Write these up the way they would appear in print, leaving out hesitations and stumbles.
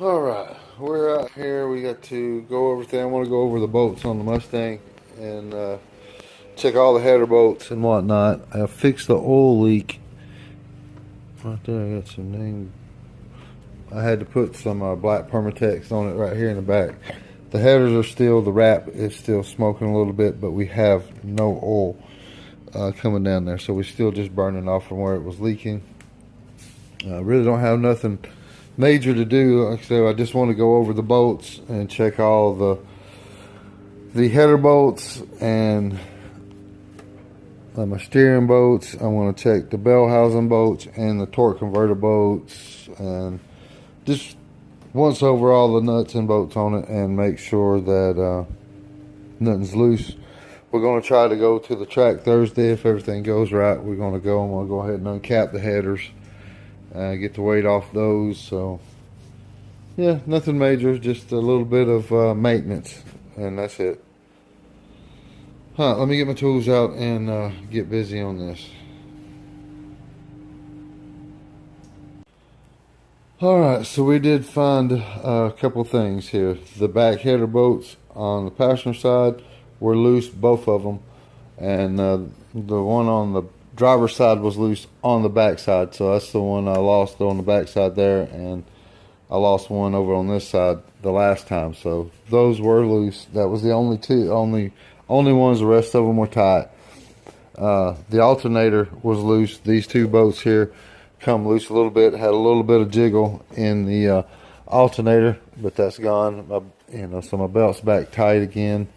All right, we're out here. We got to go over everything. I want to go over the bolts on the Mustang and check all the header bolts and whatnot. I fixed the oil leak right there. I got some name. I had to put some black Permatex on it right here in the back. The headers are still, the wrap is still smoking a little bit, but we have no oil coming down there, so we're still just burning off from where it was leaking. Really don't have nothing major to do. Like I said, I just want to go over the bolts and check all the header bolts and my steering bolts. I want to check the bell housing bolts and the torque converter bolts, and just once over all the nuts and bolts on it and make sure that nothing's loose. We're going to try to go to the track Thursday. If everything goes right, we're going to go and we'll go ahead and uncap the headers, get the weight off those. So yeah, nothing major, just a little bit of maintenance, and that's it. Let me get my tools out and get busy on this. Alright, so we did find a couple things here. The back header bolts on the passenger side were loose, both of them, and the one on the driver's side was loose on the back side, so that's the one I lost on the back side there, and I lost one over on this side the last time, so those were loose. That was the only ones. The rest of them were tight. The alternator was loose. These two bolts here come loose a little bit. Had a little bit of jiggle in the alternator, but that's gone. So my belt's back tight again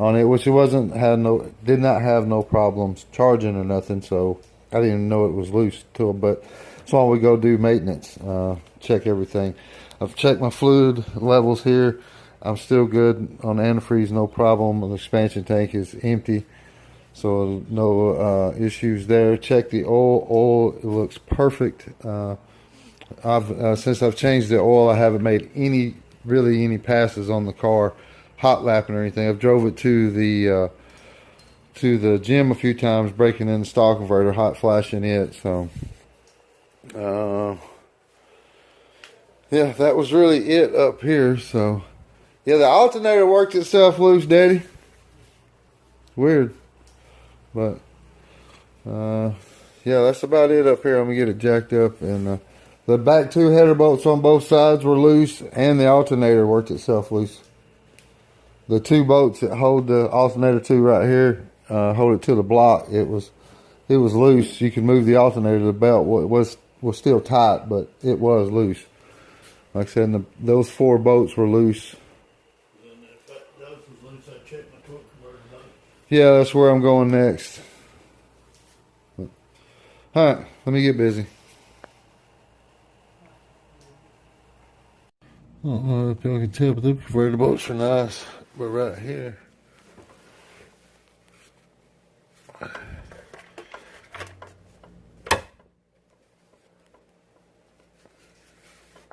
on it, which did not have no problems charging or nothing. So I didn't even know it was loose but that's why we go do maintenance, check everything. I've checked my fluid levels here. I'm still good on antifreeze, no problem. The expansion tank is empty, so no issues there. Check the oil. Oil looks perfect. Since I've changed the oil, I haven't made any passes on the car, hot lapping or anything. I've drove it to the gym a few times, breaking in the stall converter, hot flashing it. So yeah, that was really it up here. So yeah, the alternator worked itself loose, Daddy. Weird. But yeah, that's about it up here. I'm gonna get it jacked up, and the back two header bolts on both sides were loose, and the alternator worked itself loose. The two bolts that hold the alternator to right here, hold it to the block. It was loose. You could move the alternator to the belt. It was still tight, but it was loose. Like I said, those four bolts were loose. Yeah, that's where I'm going next. Alright, let me get busy. I don't know if y'all can tell, but the converter bolts are nice. But right here,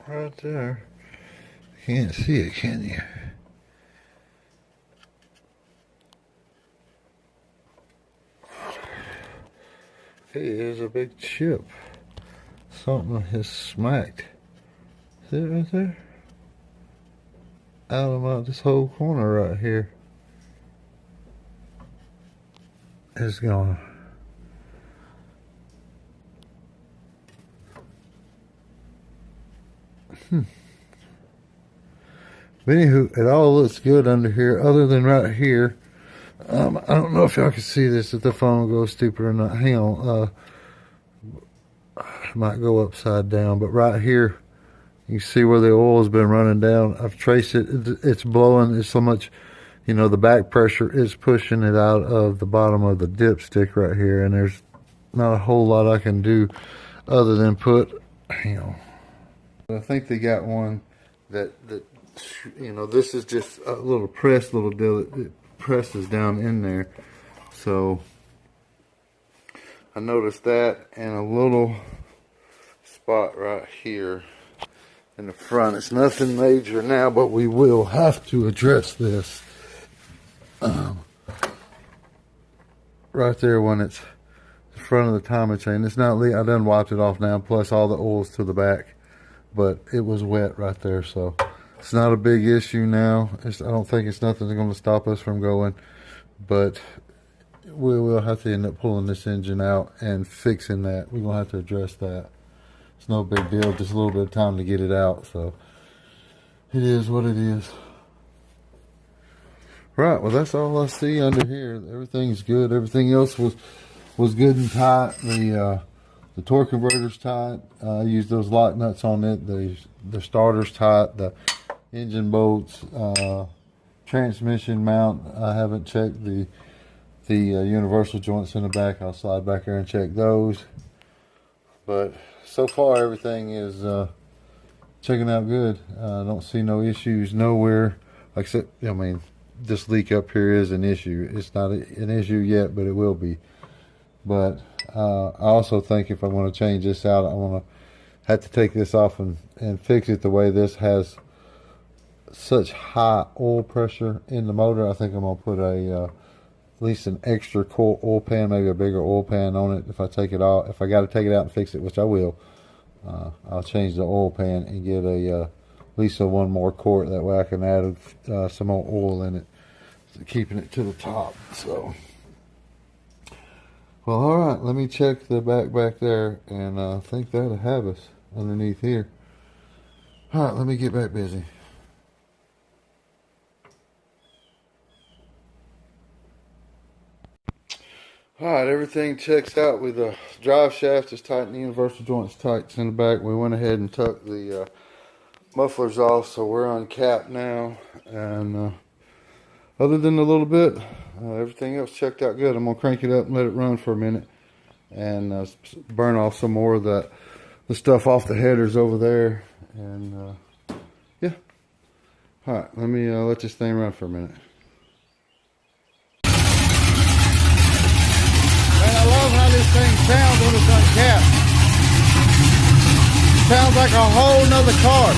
right there, you can't see it, can you? Here's a big chip. Something has smacked. See it right there? Out of this whole corner right here is gone. But anywho, it all looks good under here, other than right here. I don't know if y'all can see this, if the phone goes stupid or not. Hang on. It might go upside down, but right here, you see where the oil has been running down. I've traced it. It's blowing. It's so much, the back pressure is pushing it out of the bottom of the dipstick right here, and there's not a whole lot I can do other than put, I think they got one that this is just a little deal that presses down in there. So I noticed that, and a little spot right here in the front. It's nothing major now, but we will have to address this right there when it's the front of the timing chain. It's not leak. I done wiped it off now, plus all the oil's to the back but it was wet right there, so it's not a big issue now. I don't think it's nothing that's going to stop us from going, but we will have to end up pulling this engine out and fixing that. We're going to have to address that. It's no big deal, just a little bit of time to get it out, so it is what it is. Right, well, that's all I see under here. Everything's good. Everything else was good and tight. The torque converter's tight. I used those lock nuts on it. The starter's tight. The engine bolts, transmission mount. I haven't checked the universal joints in the back. I'll slide back there and check those. But so far, everything is checking out good. I don't see no issues nowhere. Except, I mean, this leak up here is an issue. It's not an issue yet, but it will be. But I also think if I want to change this out, I want to have to take this off and fix it the way this has such high oil pressure in the motor. I think I'm going to put at least an extra cool oil pan, maybe a bigger oil pan on it. If I take it off, if I got to take it out and fix it, which I will, I'll change the oil pan and get at least one more quart. That way I can add some more oil in it, keeping it to the top. So, well, all right, let me check the back there, and I think that'll have us underneath here. All right, let me get back busy. All right, everything checks out with the drive shaft is tight and the universal joints tight in the back. We went ahead and tucked the mufflers off, so we're uncapped now. And other than a little bit, everything else checked out good. I'm gonna crank it up and let it run for a minute, and burn off some more of the stuff off the headers over there. And yeah, all right. Let me let this thing run for a minute. Man, I love how this thing sounds when it's uncapped. It sounds like a whole nother car.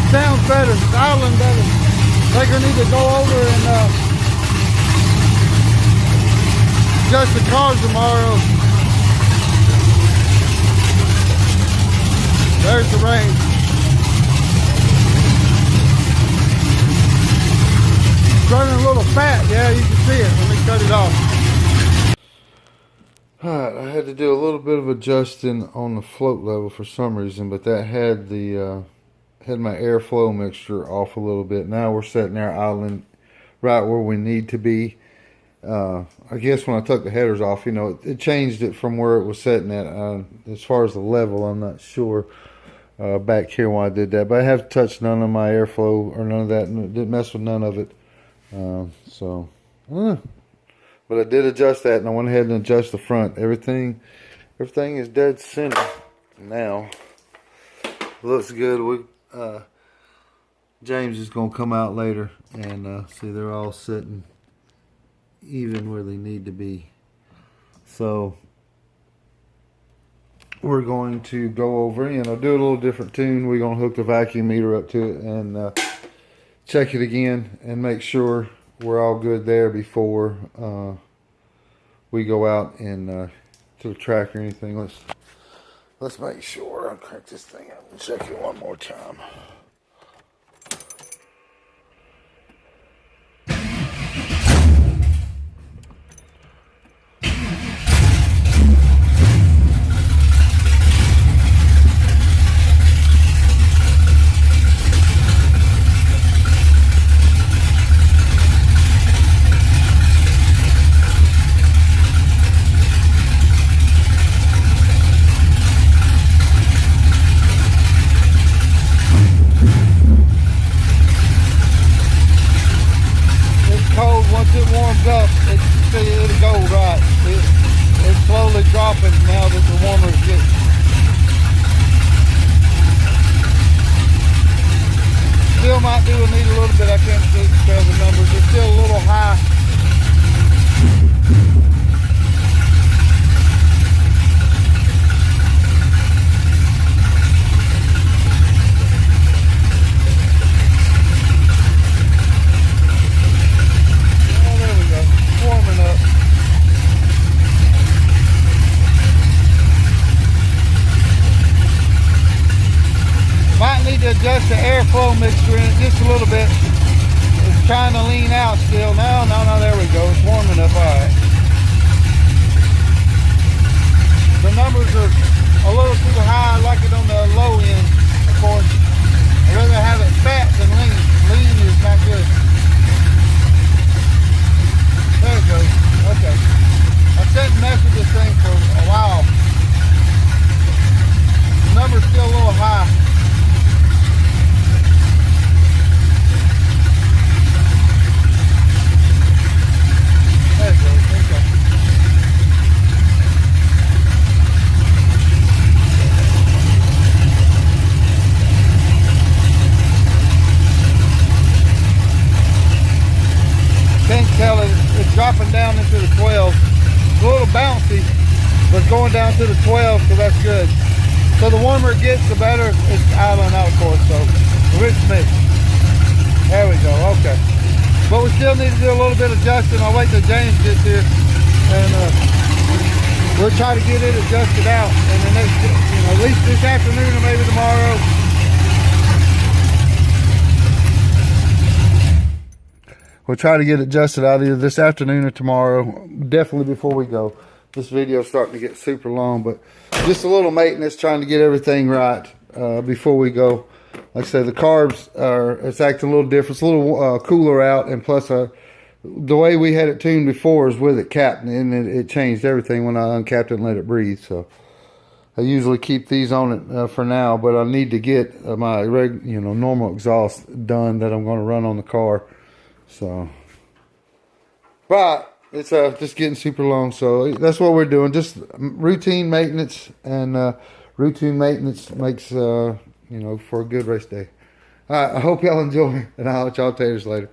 Sounds better, styling better. I think I need to go over and adjust the cars tomorrow. There's the rain. It's running a little fat, yeah, you can see it. Let me cut it off. Alright, I had to do a little bit of adjusting on the float level for some reason, but that had the had my airflow mixture off a little bit. Now we're setting our island right where we need to be. I guess when I took the headers off, you know, it changed it from where it was setting at. As far as the level, I'm not sure back here when I did that, but I have touched none of my airflow or none of that, and didn't mess with none of it. But I did adjust that, and I went ahead and adjust the front. Everything is dead center now. Looks good. James is gonna come out later and see they're all sitting even where they need to be. So we're going to go over, you know, do a little different tune. We're gonna hook the vacuum meter up to it and check it again and make sure we're all good there before we go out and to the track or anything. Let's make sure. I'll crank this thing up and check it one more time. airflow mixture in it just a little bit. It's trying to lean out still. No, there we go. It's warming up. All right. The numbers are a little too high. I like it on the low end, of course. I'd rather have it fat than lean. Lean is not good. There it goes. Okay. I sat and messed with this thing for a while. The number's still a little high. There it goes. Okay. Can't tell it's dropping down into the 12. It's a little bouncy, but it's going down to the 12, so that's good. So the warmer it gets, the better it's idling out, of course. So rich mix. There we go. Okay. But we still need to do a little bit of adjusting. I'll wait till James gets here, and we'll try to get it adjusted out. And the next, at least this afternoon or maybe tomorrow. We'll try to get it adjusted out either this afternoon or tomorrow, definitely before we go. This video is starting to get super long, but just a little maintenance, trying to get everything right before we go. Like I said, the carbs it's acting a little different. It's a little cooler out, and plus the way we had it tuned before is with it capped, and it changed everything when I uncapped it and let it breathe. So I usually keep these on it for now, but I need to get my normal exhaust done that I'm going to run on the car. So, but it's just getting super long, so that's what we're doing. Just routine maintenance, and routine maintenance makes for a good race day. All right, I hope y'all enjoy, and I'll let y'all taters later.